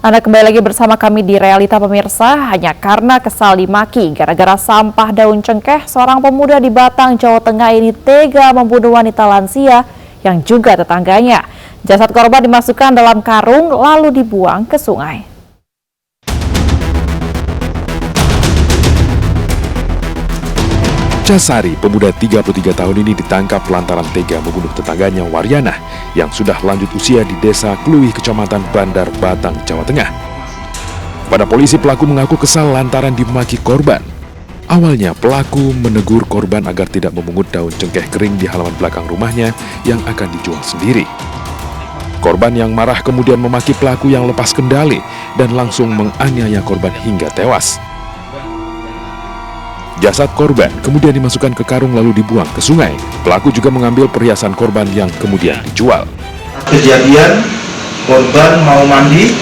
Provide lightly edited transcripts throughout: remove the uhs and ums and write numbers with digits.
Anda kembali lagi bersama kami di Realita Pemirsa. Hanya karena kesal dimaki gara-gara sampah daun cengkeh, seorang pemuda di Batang, Jawa Tengah ini tega membunuh wanita lansia yang juga tetangganya. Jasad korban dimasukkan dalam karung lalu dibuang ke sungai. Casari, pemuda 33 tahun ini ditangkap lantaran tega membunuh tetangganya Waryana yang sudah lanjut usia di Desa Kluih, Kecamatan Bandar, Batang, Jawa Tengah. Pada polisi, pelaku mengaku kesal lantaran dimaki korban. Awalnya, pelaku menegur korban agar tidak memungut daun cengkeh kering di halaman belakang rumahnya yang akan dijual sendiri. Korban yang marah kemudian memaki pelaku yang lepas kendali dan langsung menganiaya korban hingga tewas. Jasad korban kemudian dimasukkan ke karung lalu dibuang ke sungai. Pelaku juga mengambil perhiasan korban yang kemudian dijual. Kejadian korban mau mandi,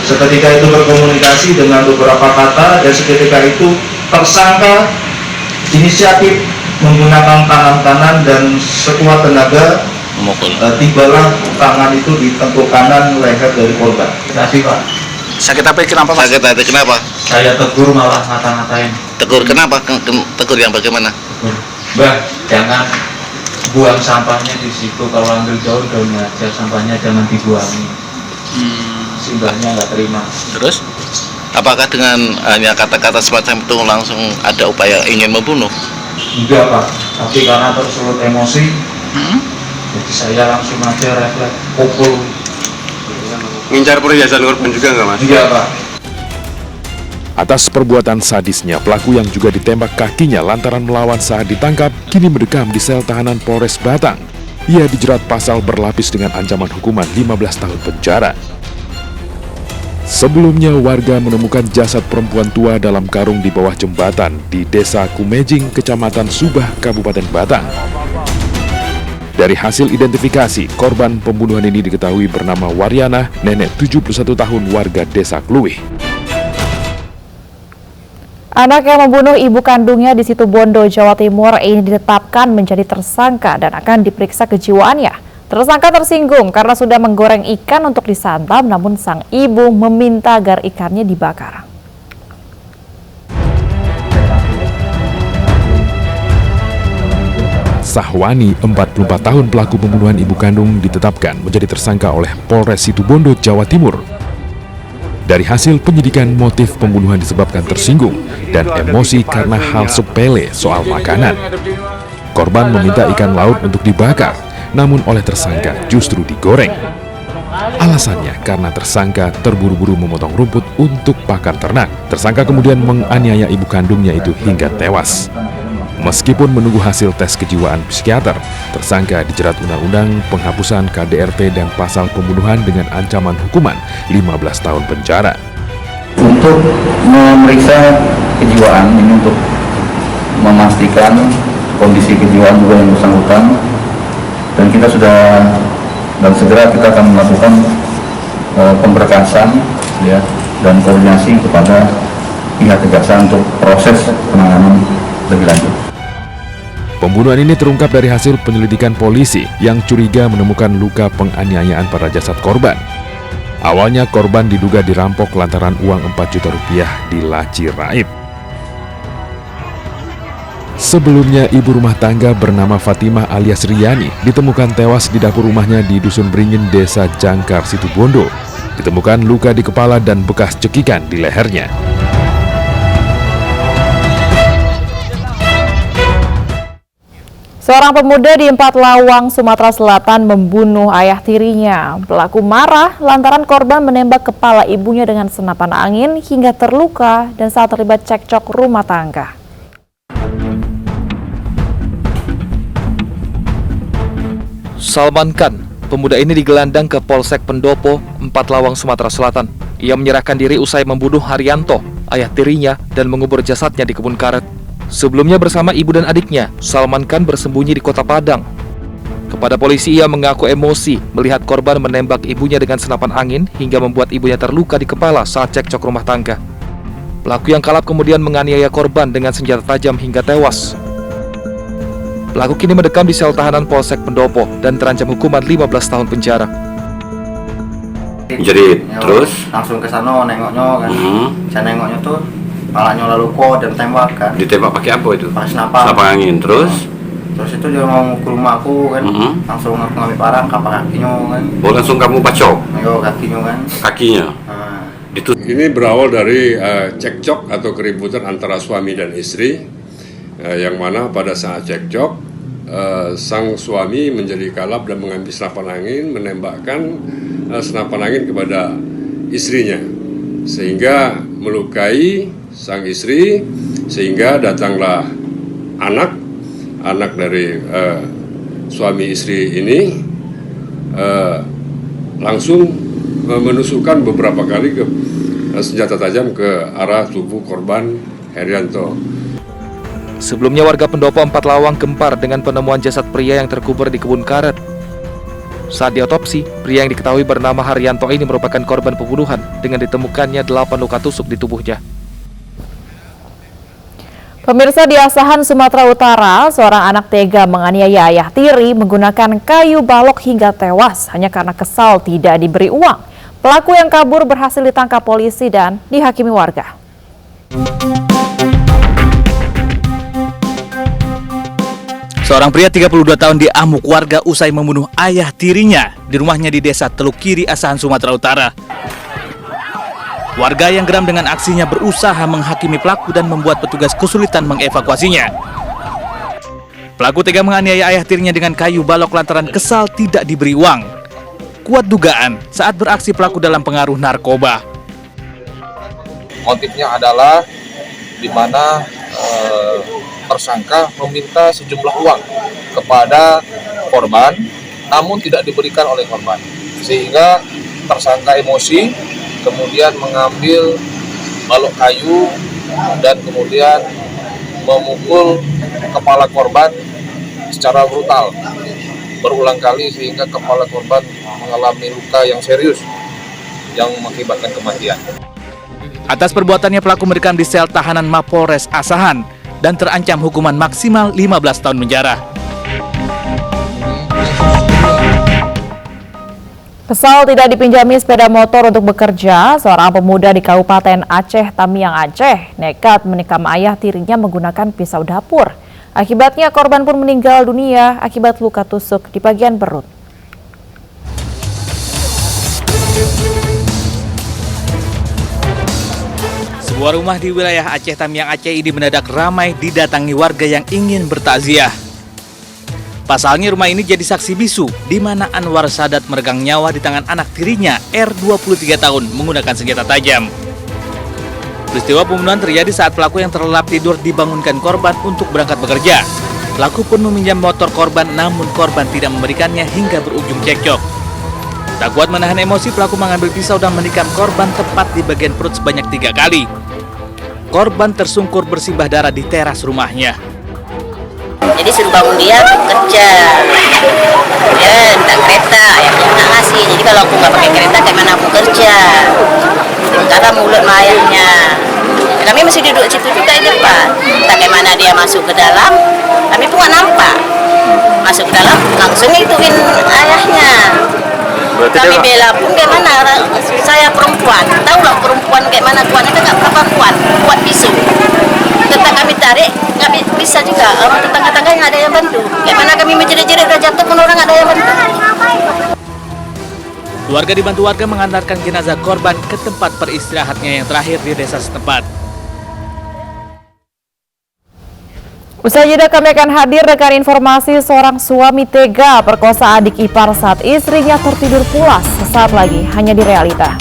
seketika itu berkomunikasi dengan beberapa kata dan seketika itu tersangka inisiatif menggunakan tangan kanan dan sekuat tenaga tibalah tangan itu di tengkuk kanan leher dari korban. Terima kasih, Pak. Sakit apa? Kenapa, Mas? Sakit hati kenapa? Saya tegur malah ngata-ngatain. Tegur kenapa? Tegur yang bagaimana? Mbak, jangan buang sampahnya di situ. Kalau ambil daun aja, sampahnya jangan dibuangi. Simbahnya nggak terima. Terus? Apakah dengan hanya kata-kata semacam itu langsung ada upaya ingin membunuh? Enggak, Pak. Tapi karena tersulut emosi, jadi saya langsung aja refleks pukul. Ngincar perhiasan korban juga nggak, Mas? Iya, Pak. Atas perbuatan sadisnya, pelaku yang juga ditembak kakinya lantaran melawan saat ditangkap, kini mendekam di sel tahanan Polres Batang. Ia dijerat pasal berlapis dengan ancaman hukuman 15 tahun penjara. Sebelumnya, warga menemukan jasad perempuan tua dalam karung di bawah jembatan di Desa Kumejing, Kecamatan Subah, Kabupaten Batang. Dari hasil identifikasi, korban pembunuhan ini diketahui bernama Waryana, nenek 71 tahun warga Desa Kluih. Anak yang membunuh ibu kandungnya di Situbondo, Jawa Timur ini ditetapkan menjadi tersangka dan akan diperiksa kejiwaannya. Tersangka tersinggung karena sudah menggoreng ikan untuk disantap, namun sang ibu meminta agar ikannya dibakar. Sahwani, 44 tahun pelaku pembunuhan ibu kandung, ditetapkan menjadi tersangka oleh Polres Situbondo, Jawa Timur. Dari hasil penyidikan, motif pembunuhan disebabkan tersinggung dan emosi karena hal sepele soal makanan. Korban meminta ikan laut untuk dibakar, namun oleh tersangka justru digoreng. Alasannya karena tersangka terburu-buru memotong rumput untuk pakan ternak. Tersangka kemudian menganiaya ibu kandungnya itu hingga tewas. Meskipun menunggu hasil tes kejiwaan psikiater, tersangka dijerat Undang-Undang Penghapusan KDRT dan pasal pembunuhan dengan ancaman hukuman 15 tahun penjara. Untuk memeriksa kejiwaan ini untuk memastikan kondisi kejiwaan juga yang bersangkutan, dan kita sudah dan segera kita akan melakukan pemberkasan ya, dan koordinasi kepada pihak kejaksaan untuk proses penanganan lebih lanjut. Pembunuhan ini terungkap dari hasil penyelidikan polisi yang curiga menemukan luka penganiayaan pada jasad korban. Awalnya korban diduga dirampok lantaran uang 4 juta rupiah di laci raib. Sebelumnya, ibu rumah tangga bernama Fatimah alias Riyani ditemukan tewas di dapur rumahnya di Dusun Beringin, Desa Jangkar, Situbondo. Ditemukan luka di kepala dan bekas cekikan di lehernya. Seorang pemuda di Empat Lawang, Sumatera Selatan membunuh ayah tirinya. Pelaku marah lantaran korban menembak kepala ibunya dengan senapan angin hingga terluka dan saat terlibat cekcok rumah tangga. Salman Khan, pemuda ini digelandang ke Polsek Pendopo, Empat Lawang, Sumatera Selatan. Ia menyerahkan diri usai membunuh Haryanto, ayah tirinya, dan mengubur jasadnya di kebun karet. Sebelumnya bersama ibu dan adiknya, Salman Khan bersembunyi di Kota Padang. Kepada polisi, ia mengaku emosi melihat korban menembak ibunya dengan senapan angin hingga membuat ibunya terluka di kepala saat cekcok rumah tangga. Pelaku yang kalap kemudian menganiaya korban dengan senjata tajam hingga tewas. Pelaku kini mendekam di sel tahanan Polsek Pendopo dan terancam hukuman 15 tahun penjara. Jerit, Ya, terus? langsung ke sana nengoknya kan. Saya nengoknya tuh palanya lalu kok dan tembak kan. Ditembak pakai apa itu? Pakai senapan. Senapan angin, terus? Terus itu dia mau ke rumahku kan. Langsung aku ngambil parang kapak kakinya kan. Oh, langsung kamu bacok Ayo kakinya kan. kakinya. Nah, Ini berawal dari cekcok atau keributan antara suami dan istri, yang mana pada saat cekcok, sang suami menjadi kalap dan mengambil senapan angin, menembakkan senapan angin kepada istrinya, sehingga melukai sang istri, sehingga datanglah anak dari suami istri ini langsung menusukkan beberapa kali ke senjata tajam ke arah tubuh korban Herianto. Sebelumnya warga Pendopo 4 Lawang gempar dengan penemuan jasad pria yang terkubur di kebun karet. Saat diotopsi, pria yang diketahui bernama Haryanto ini merupakan korban pembunuhan dengan ditemukannya 8 luka tusuk di tubuhnya. Pemirsa, di Asahan, Sumatera Utara, seorang anak tega menganiaya ayah tiri menggunakan kayu balok hingga tewas hanya karena kesal tidak diberi uang. Pelaku yang kabur berhasil ditangkap polisi dan dihakimi warga. Seorang pria 32 tahun diamuk warga usai membunuh ayah tirinya di rumahnya di Desa Teluk Kiri, Asahan, Sumatera Utara. Warga yang geram dengan aksinya berusaha menghakimi pelaku dan membuat petugas kesulitan mengevakuasinya. Pelaku tega menganiaya ayah tirinya dengan kayu balok lantaran kesal tidak diberi uang. Kuat dugaan saat beraksi pelaku dalam pengaruh narkoba. Motifnya adalah di mana tersangka meminta sejumlah uang kepada korban, namun tidak diberikan oleh korban, sehingga tersangka emosi, kemudian mengambil balok kayu dan kemudian memukul kepala korban secara brutal berulang kali sehingga kepala korban mengalami luka yang serius yang mengakibatkan kematian. Atas perbuatannya pelaku merekam di sel tahanan Mapolres Asahan dan terancam hukuman maksimal 15 tahun penjara. Kesal tidak dipinjami sepeda motor untuk bekerja, seorang pemuda di Kabupaten Aceh Tamiang, Aceh, nekat menikam ayah tirinya menggunakan pisau dapur. Akibatnya korban pun meninggal dunia akibat luka tusuk di bagian perut. Sebuah rumah di wilayah Aceh Tamiang, Aceh ini mendadak ramai didatangi warga yang ingin bertakziah. Pasalnya rumah ini jadi saksi bisu di mana Anwar Sadat meregang nyawa di tangan anak tirinya R 23 tahun menggunakan senjata tajam. Peristiwa pembunuhan terjadi saat pelaku yang terlelap tidur dibangunkan korban untuk berangkat bekerja. Pelaku pun meminjam motor korban, namun korban tidak memberikannya hingga berujung cekcok. Tak kuat menahan emosi, pelaku mengambil pisau dan menikam korban tepat di bagian perut sebanyak 3 kali. Korban tersungkur bersimbah darah di teras rumahnya. Jadi suruh bangun dia kerja, dia minta kereta, ayahnya nggak ngasih. Jadi kalau aku nggak pakai kereta, kayak mana aku kerja? Kata mulut ayahnya. Kami masih duduk situ juga di depan. Tak kayak mana dia masuk ke dalam, kami pun nggak nampak. Masuk ke dalam, langsung ituin ayahnya. Kami bela pun kayak mana, saya perempuan, tahu lah perempuan kayak mana kuatnya, kan nggak perempuan, kuat pisau. Tetap kami tarik, nggak bisa juga, orang tetangga-tetangga nggak ada yang bantu. Kayak mana kami menjerit-jerit udah jatuh pun orang nggak ada yang bantu. Keluarga dibantu warga mengantarkan jenazah korban ke tempat peristirahatnya yang terakhir di desa setempat. Usai jeda kami akan hadir dengan informasi seorang suami tega perkosa adik ipar saat istrinya tertidur pulas. Sesaat lagi hanya di Realita.